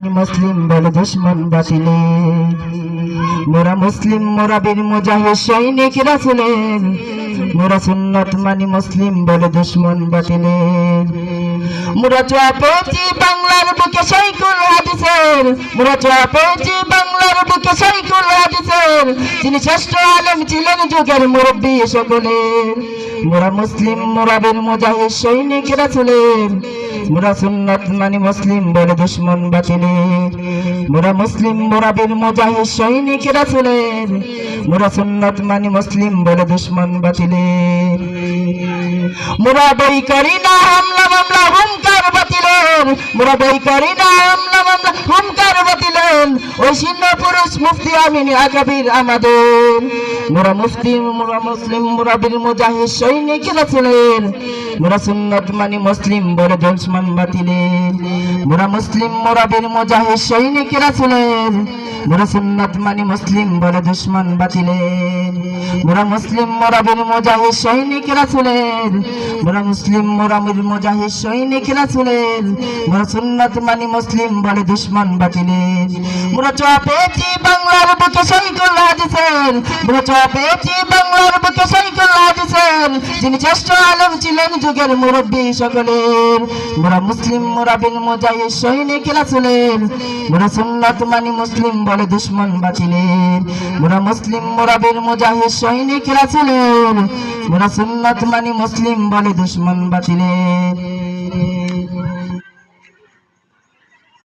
মুসলিম বলে দুশ্মন বাতিলে মোরা মুসলিম মোরা বীর মুজাহিদ সৈনিক রাসূলের মোরা সুন্নাত মানি মুসলিম বলে দুশ্মন বাতিলের মোরা চোয়া পেয়েছি বাংলার বুকে শাইখুল হাদিসের মোরা চোয়া পেয়েছি বাংলার বুকে শাইখুল হাদিসের যিনি শ্রেষ্ঠ আলেম ছিলেন যুগের মুরব্বী সকলের মোরা মুসলিম মোরা বীর মুজাহিদ সৈনিক রাসূলের মোরা সুন্নাত মানি মুসলিম বলে দুশ্মন বাতিলের মোরা মুসলিম মোরা বীর মুজাহিদ সৈনিক রাসূলের মোরা সুন্নাত মানি মুসলিম বলে দুশ্মন বাতিলের মোরা বই করি না হামলা মামলা হুঙ্কার বাতিলের মোরা বই করি না হামলা মামলা হুঙ্কার বাতিলের ওই সিংহ পুরুষ মুফতি আমিন আকাবির আমাদের মোরা মুসলিম মোরা বীর মুজাহিদ সৈনিক রাসূলের মোরা সুন্নাত মানি মুসলিম বলে দুশ্মন বাতিলের মোরা মুসলিম মোরা বীর মুজাহিদ সৈনিক রাসূলের মোরা সুন্নাত মানি মুসলিম বলে দুশ্মন বাতিলের মোরা মুসলিম মোরা বীর মুজাহিদ সৈনিক রাসূলের মোরা মুসলিম মোরা বীর মুজাহিদ সৈনিক রাসূলের মোরা সুন্নাত মানি মুসলিম বলে দুশ্মন বাতিলের মোরা চোয়া পেয়েছি বাংলার বুকে শাইখুল হাদিসের মোরা চোয়া পেয়েছি বাংলার বুকে শাইখুল হাদিসের যিনি শ্রেষ্ঠ আলেম ছিলেন যুগের মুরব্বী সকলের মোরা মুসলিম মোরা বীর মুজাহিদ সৈনিক রাসূলের মোরা সুন্নাত মানি মুসলিম বলে দুশ্মন বাতিলের মোরা মুসলিম মোরা বীর মুজাহিদ সৈনিক রাসূলের মোরা সুন্নাত মানি মুসলিম বলে দুশ্মন বাতিলের।